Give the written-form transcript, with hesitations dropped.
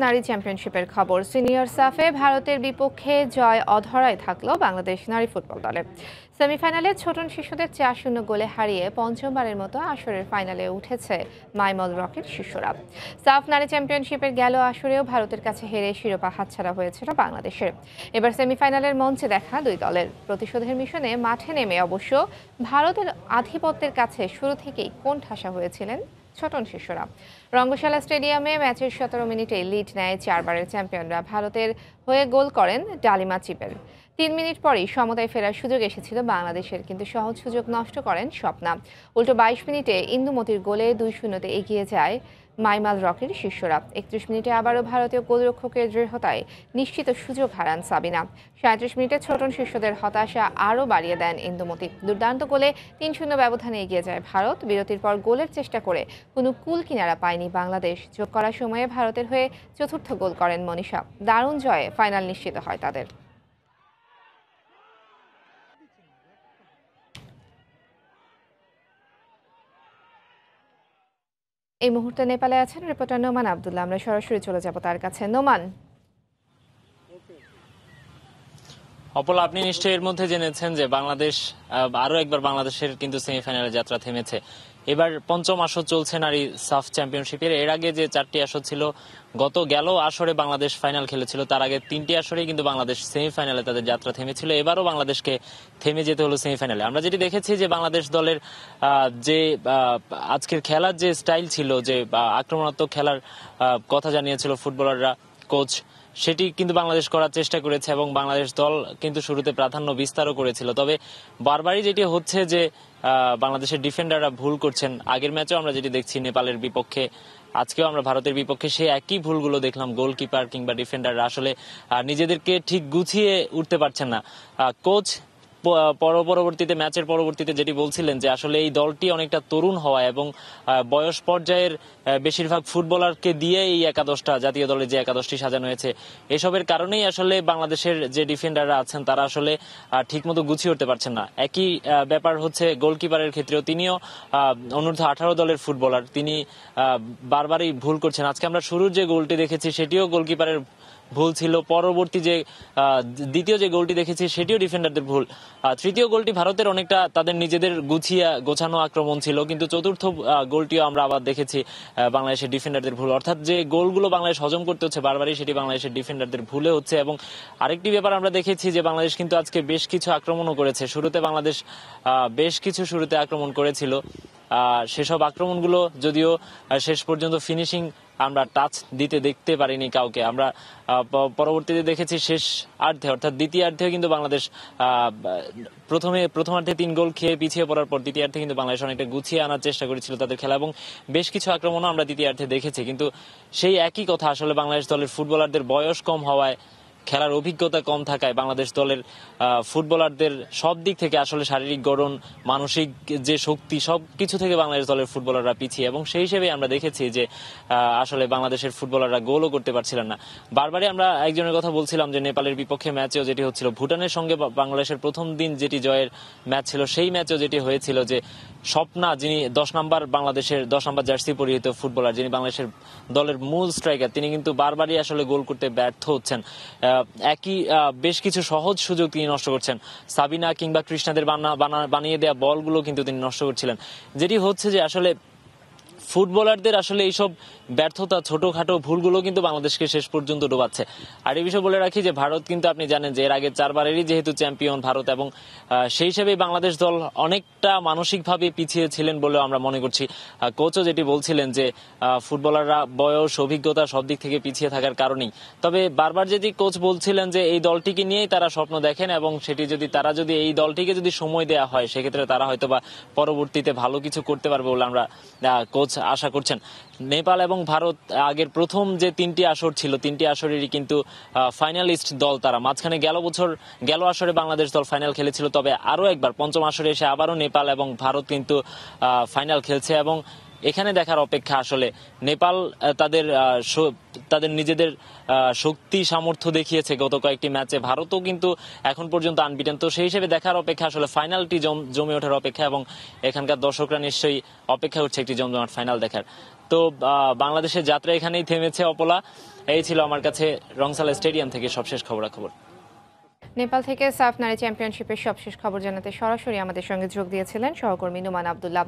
নারী চ্যাম্পিয়নশিপের খবর। সিনিয়র সাফে ভারতের বিপক্ষে জয় অধরায় থাকলো বাংলাদেশ নারী ফুটবল দলের। সেমিফাইনালে ছোটন শিশুদের ৪-০ গোলে হারিয়ে পঞ্চমবারের মতো আসরের ফাইনালে উঠেছে মাইমল রকেট শিশুরা। সাফ নারী চ্যাম্পিয়নশিপের গেল আসরেও ভারতের কাছে হেরে শিরোপা হাতছাড়া হয়েছিল বাংলাদেশের। এবার সেমিফাইনালের মঞ্চে দেখা দুই দলের প্রতিশোধের মিশনে মাঠে নেমে অবশ্য ভারতের আধিপত্যের কাছে শুরু থেকেই কোণঠাসা হয়েছিলেন ছোটন শিশুরা। রঙ্গশালা স্টেডিয়ামে ম্যাচের ১৭ মিনিটে লিড নেয় চারবারের চ্যাম্পিয়নরা। ভারতের হয়ে গোল করেন ডালিমা চিপেল। ৩ মিনিট পরেই সমতায় ফেরার সুযোগ এসেছিল বাংলাদেশের, কিন্তু সহজ সুযোগ নষ্ট করেন স্বপ্না। উল্টো ২২ মিনিটে ইন্দুমতির গোলে ২-০ এগিয়ে যায় মাইমাল রকের শিষ্যরা। ৩১ মিনিটে আবারও ভারতীয় গোলরক্ষকের দৃঢ়তায় নিশ্চিত সুযোগ হারান সাবিনা। ৩৭ মিনিটে ছোটন শিষ্যদের হতাশা আরও বাড়িয়ে দেন ইন্দুমতি। দুর্দান্ত গোলে ৩-০ ব্যবধানে এগিয়ে যায় ভারত। বিরতির পর গোলের চেষ্টা করে কোনো কুল কিনারা পায়নি বাংলাদেশ। যোগ করার সময়ে ভারতের হয়ে চতুর্থ গোল করেন মনীষা। দারুণ জয়ে ফাইনাল নিশ্চিত হয় তাদের। এই মুহূর্তে নেপালে আছেন রিপোর্টার নোমান আব্দুল্লাহ। আমরা সরাসরি চলে যাব তার কাছে। নোমান, অপল, আপনি নিশ্চয়ই এর মধ্যে জেনেছেন যে বাংলাদেশ আরো একবার বাংলাদেশের কিন্তু সেমিফাইনালে যাত্রা থেমেছে। এবার পঞ্চম আসর চলছে নারী সাফ চ্যাম্পিয়নশিপের। এর আগে যে 4টি আসর ছিল, গেল আসরে বাংলাদেশ ফাইনাল খেলেছিল, তার আগে 3টি আসরেই কিন্তু বাংলাদেশ সেমিফাইনালে তাদের যাত্রা থেমেছিল। এবারও বাংলাদেশকে থেমে যেতে হলো সেমিফাইনালে। আমরা যেটি দেখেছি যে বাংলাদেশ দলের যে আজকের খেলার যে স্টাইল ছিল, যে আক্রমণাত্মক খেলার কথা জানিয়েছিল ফুটবলাররা, কোচ, সেটি কিন্তু বাংলাদেশ করার চেষ্টা করেছে এবং বাংলাদেশ দল কিন্তু শুরুতে প্রাধান্য বিস্তারও করেছিল। তবে বারবারই যেটি হচ্ছে যে বাংলাদেশের ডিফেন্ডাররা ভুল করছেন। আগের ম্যাচেও আমরা যেটি দেখছি নেপালের বিপক্ষে, আজকেও আমরা ভারতের বিপক্ষে সেই একই ভুলগুলো দেখলাম। গোলকিপার কিংবা ডিফেন্ডাররা আসলে নিজেদেরকে ঠিক গুছিয়ে উঠতে পারছেন না। কোচ পরবর্তীতে ম্যাচের পরবর্তীতে যেটি বলছিলেন যে আসলে এই দলটি অনেকটা তরুণ হওয়া এবং বয়স পর্যায়ের বেশিরভাগ ফুটবলারকে দিয়ে এই একাদশটা, জাতীয় দলের যে একাদশটি সাজানো হয়েছে, এসবের কারণেই আসলে বাংলাদেশের যে ডিফেন্ডাররা আছেন তারা আসলে ঠিকমতো গুছিয়ে উঠতে পারছেন না। একই ব্যাপার হচ্ছে গোলকিপারের ক্ষেত্রেও। তিনিও অনূর্ধ্ব 18 দলের ফুটবলার, তিনি বারবারই ভুল করছেন। আজকে আমরা শুরুর যে গোলটি দেখেছি সেটিও গোলকিপারের ভুল ছিল। পরবর্তী যে দ্বিতীয় যে গোলটি দেখেছি সেটিও ডিফেন্ডারদের ভুল। তৃতীয় গোলটি ভারতের অনেকটা তাদের নিজেদের গোছানো আক্রমণ ছিল, কিন্তু চতুর্থ গোলটিও আমরা আবার দেখেছি বাংলাদেশের ডিফেন্ডারদের ভুল। অর্থাৎ যে গোলগুলো বাংলাদেশ হজম করতে হচ্ছে বারবারই, সেটি বাংলাদেশের ডিফেন্ডারদের ভুলে হচ্ছে। এবং আরেকটি ব্যাপার আমরা দেখেছি যে বাংলাদেশ কিন্তু আজকে বেশ কিছু আক্রমণও করেছে। শুরুতে বাংলাদেশ বেশ কিছু আক্রমণ করেছিল। সেসব আক্রমণগুলো যদিও শেষ পর্যন্ত ফিনিশিং আমরা টাচ দিতে দেখতে পারিনি কাউকে। আমরা পরবর্তীতে দেখেছি শেষ অর্ধে, অর্থাৎ দ্বিতীয়ার্ধে কিন্তু বাংলাদেশ প্রথমার্ধে 3 গোল খেয়ে পিছিয়ে পড়ার পর দ্বিতীয়ার্ধে কিন্তু বাংলাদেশ অনেকটা গুছিয়ে আনার চেষ্টা করেছিল তাদের খেলা এবং বেশ কিছু আক্রমণও আমরা দ্বিতীয়ার্ধে দেখেছি। কিন্তু সেই একই কথা, আসলে বাংলাদেশ দলের ফুটবলারদের বয়স কম হওয়ায়, খেলার অভিজ্ঞতা কম থাকায় বাংলাদেশ দলের ফুটবলারদের সব দিক থেকে আসলে শারীরিক গড়ন, মানসিক যে শক্তি, সব কিছু থেকে বাংলাদেশ দলের ফুটবলাররা পিছিয়ে। এবং সেই হিসেবে আমরা দেখেছি যে আসলে বাংলাদেশের ফুটবলাররা গোলও করতে পারছিলেন না। বারবারই আমরা একজনের কথা বলছিলাম যে নেপালের বিপক্ষে ম্যাচেও যেটি হচ্ছিল, ভুটানের সঙ্গে বাংলাদেশের প্রথম দিন যেটি জয়ের ম্যাচ ছিল, সেই ম্যাচেও যেটি হয়েছিল যে স্বপ্না, যিনি 10 নম্বর বাংলাদেশের 10 নম্বর জার্সি পরিহিত ফুটবলার, যিনি বাংলাদেশের দলের মূল স্ট্রাইকার, তিনি কিন্তু বারবারই আসলে গোল করতে ব্যর্থ হচ্ছেন। একই বেশ কিছু সহজ সুযোগ তিনি নষ্ট করছেন। সাবিনা কিংবা কৃষ্ণাদের বানিয়ে দেওয়া বলগুলো কিন্তু তিনি নষ্ট করছিলেন। যেটি হচ্ছে যে আসলে ফুটবলারদের আসলে এইসব ব্যর্থতা, ছোটখাটো ভুলগুলো কিন্তু বাংলাদেশকে শেষ পর্যন্ত ডোবাচ্ছে। আর এই বিষয়ে বলে রাখি যে ভারত কিন্তু, আপনি জানেন যে এর আগে 4বারেরই যেহেতু চ্যাম্পিয়ন ভারত, এবং সেই হিসেবে বাংলাদেশ দল অনেকটা মানসিকভাবে পিছিয়ে ছিলেন বলে আমরা মনে করছি। কোচও যেটি বলছিলেন যে ফুটবলাররা বয়স, অভিজ্ঞতা সব দিক থেকে পিছিয়ে থাকার কারণেই। তবে বারবার যেটি কোচ বলছিলেন যে এই দলটিকে নিয়েই তারা স্বপ্ন দেখেন এবং সেটি যদি এই দলটিকে যদি সময় দেওয়া হয়, সেক্ষেত্রে তারা হয়তোবা পরবর্তীতে ভালো কিছু করতে পারবে বলে আমরা কোচ আশা করছেন। নেপাল এবং ভারত আগের প্রথম যে 3টি আসর ছিল, 3টি আসরেরই কিন্তু ফাইনালিস্ট দল তারা। মাঝখানে গেল আসরে বাংলাদেশ দল ফাইনাল খেলেছিল, তবে আরো একবার পঞ্চম আসরে এসে আবারও নেপাল এবং ভারত কিন্তু ফাইনাল খেলছে। এবং এখানে দেখার অপেক্ষা, আসলে নেপাল তাদের নিজেদের শক্তি সামর্থ্য দেখিয়েছে গত কয়েকটি ম্যাচে, ভারতও কিন্তু এখন পর্যন্ত আনবিটেন। তো সেই হিসেবে দেখার অপেক্ষা, আসলে ফাইনালটি জমে ওঠার অপেক্ষা এবং এখানকার দর্শকরা নিশ্চয়ই অপেক্ষা করছে একটি জমজমাট ফাইনাল দেখার। তো বাংলাদেশের যাত্রা এখানেই থেমেছে অপলা। এই ছিল আমার কাছে রংসালা স্টেডিয়াম থেকে সবশেষ খবরাখবর। নেপাল থেকে সাফ নারী চ্যাম্পিয়নশিপের সবশেষ খবর জানাতে সরাসরি আমাদের সঙ্গে যোগ দিয়েছিলেন সহকর্মী নুমান আব্দুল্লাহ।